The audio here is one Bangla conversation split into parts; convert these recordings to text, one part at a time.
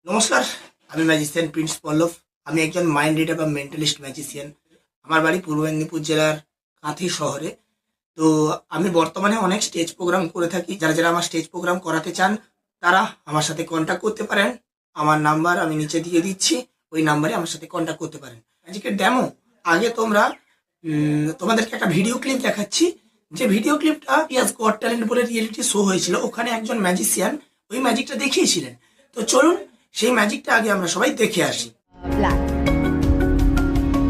নমস্কার, আমি ম্যাজিশিয়ান প্রিন্স পল্লব। আমি একজন মাইন্ড রিডার বা মেন্টালিস্ট ম্যাজিশিয়ান। আমার বাড়ি পূর্ব মেদিনীপুর জেলার কাঁথি শহরে। তো আমি বর্তমানে অনেক স্টেজ প্রোগ্রাম করে থাকি। যারা যারা আমার স্টেজ প্রোগ্রাম করাতে চান তারা আমার সাথে কন্ট্যাক্ট করতে পারেন। আমার নাম্বার আমি নিচে দিয়ে দিচ্ছি, ওই নাম্বারে আমার সাথে কন্ট্যাক্ট করতে পারেন। ম্যাজিকের ডেমো আগে তোমরা তোমাদেরকে একটা ভিডিও ক্লিপ দেখাচ্ছি। যে ভিডিও ক্লিপটা পিয়াজ গড ট্যালেন্ট বলে রিয়েলিটি শো হয়েছিল, ওখানে একজন ম্যাজিশিয়ান ওই ম্যাজিকটা দেখিয়েছিলেন। তো চলুন সেই ম্যাজিকটা আগে আমরা সবাই দেখে আসি। black,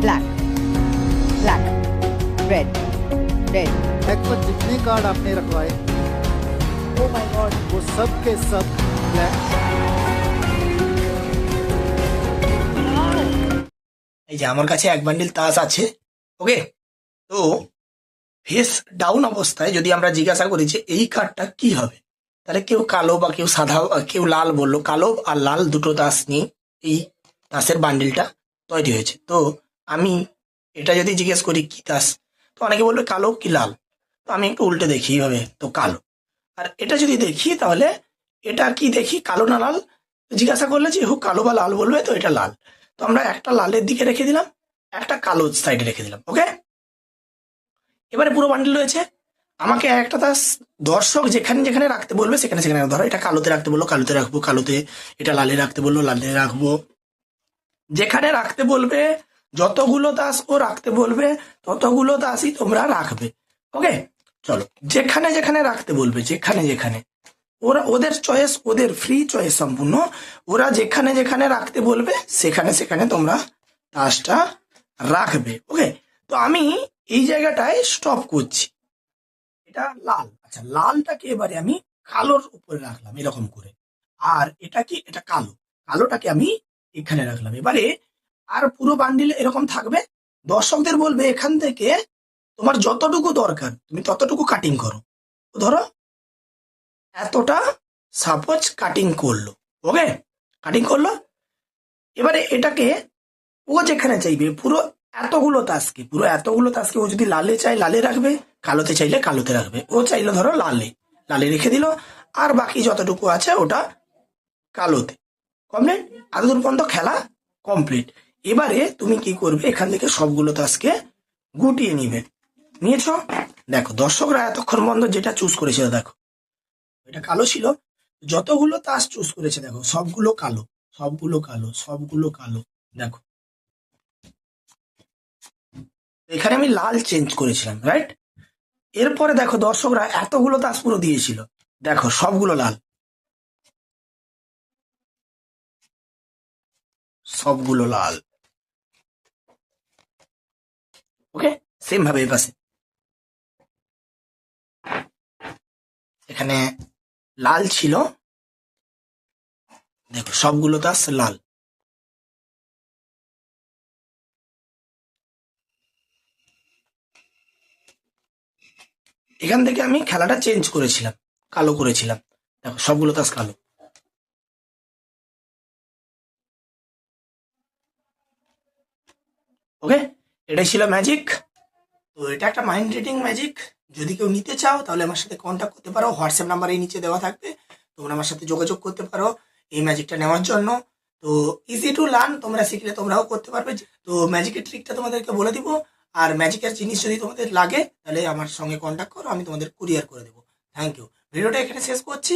black, black, red, red. Deck पर जितने कार्ड आपने रखवाए Oh my god. वो सब के सब ब्लैक। এই যে আমার কাছে এক বান্ডিল তাস আছে। ওকে, তো ফেস ডাউন অবস্থায় যদি আমরা জিজ্ঞাসা করি যে এই কার্ডটা কি হবে, তাহলে কেউ কালো বা কেউ সাদা কেউ লাল বললো। কালো আর লাল দুটো তাস নিয়ে এই তাসের বান্ডিলটা তৈরি হয়েছে। তো আমি এটা যদি জিজ্ঞেস করি কি তাস, তো অনেকে বলবে কালো কি লাল। তো আমি একটু উল্টে দেখি এইভাবে, তো কালো। আর এটা যদি দেখি তাহলে এটা কি দেখি, কালো না লাল। জিজ্ঞাসা করলে যে হোক কালো বা লাল বলবে, তো এটা লাল। তো আমরা একটা লালের দিকে রেখে দিলাম, একটা কালো সাইডে রেখে দিলাম। ওকে, এবারে পুরো বান্ডিল রয়েছে। আমাকে একটা তাস দর্শক যেখানে যেখানে রাখতে বলবে সেখানে সেখানে, ধরো এটা কালোতে রাখতে বললো কালোতে রাখবো কালোতে, এটা লালে রাখতে বললো লালে রাখবো। যেখানে রাখতে বলবে, যতগুলো তাস ও রাখতে বলবে ততগুলো তাসই তোমরা রাখবে। ওকে, চলো যেখানে যেখানে রাখতে বলবে, যেখানে যেখানে ওরা, ওদের চয়েস, ওদের ফ্রি চয়েস সম্পূর্ণ। ওরা যেখানে যেখানে রাখতে বলবে সেখানে সেখানে তোমরা তাসটা রাখবে। ওকে, তো আমি এই জায়গাটায় স্টপ করছি। এটা লাল, আচ্ছা লালটাকে এবারে আমি কালোর উপরে রাখলাম এরকম করে। আর এটা কি, এটা কালো, কালোটাকে আমি এখানে রাখলাম। এবারে আর পুরো বান্ডিলে এরকম থাকবে। দর্শকদের বলবে এখান থেকে তোমার যতটুকু দরকার তুমি ততটুকু কাটিং করো। ধরো এতটা সাপোজ কাটিং করলো। ওকে, কাটিং করলো। এবারে এটাকে ও যেখানে চাইবে পুরো এতগুলো তাসকে ও যদি লালে চাই লালে রাখবে, কালোতে চাইলে কালোতে রাখবে। ও চাইলে ধরো লালে, লালে রেখে দিল। আর বাকি যতটুকু আছে ওটা কালোতে। কমপ্লিট, এতদূর পর্যন্ত খেলা কমপ্লিট। এবারে তুমি কি করবে, এখান থেকে সবগুলো তাসকে গুটিয়ে নিবে। নিয়েছ, দেখো দর্শকরা এতক্ষণ পর্যন্ত যেটা চুজ করেছিল, দেখো এটা কালো ছিল। যতগুলো তাস চুজ করেছে দেখো সবগুলো কালো, সবগুলো কালো, সবগুলো কালো। দেখো এখানে আমি লাল চেঞ্জ করেছিলাম, রাইট? এরপরে দেখো দর্শকরা এতগুলো তাস পুরো দিয়েছিল, দেখো সবগুলো লাল, সবগুলো লাল। ওকে, সেম ভাবে এই পাশে এখানে লাল ছিল, দেখো সবগুলো তাস লাল। এখান থেকে আমি খেলাটা চেঞ্জ করেছিলাম, কালো করেছিলাম। দেখো সবগুলো তাস কালো। ওকে, এটাই ছিল ম্যাজিক। তো এটা একটা মাইন্ড রিডিং ম্যাজিক। যদি কেউ নিতে চাও তাহলে আমার সাথে কন্ট্যাক্ট করতে পারো। হোয়াটসঅ্যাপ নাম্বার এই নিচে দেওয়া থাকবে, তোমরা আমার সাথে যোগাযোগ করতে পারো এই ম্যাজিকটা নেওয়ার জন্য। তো ইজি টু লার্ন, তোমরা শিখলে তোমরাও করতে পারবে। তো ম্যাজিকের ট্রিকটা তোমাদেরকে বলে দিব। আর ম্যাজিকের জিনিস যদি তোমাদের লাগে তাহলে আমার সঙ্গে কন্ট্যাক্ট করো, আমি তোমাদের কুরিয়ার করে দেবো। Thank you. ভিডিওটা এখানে শেষ করছি।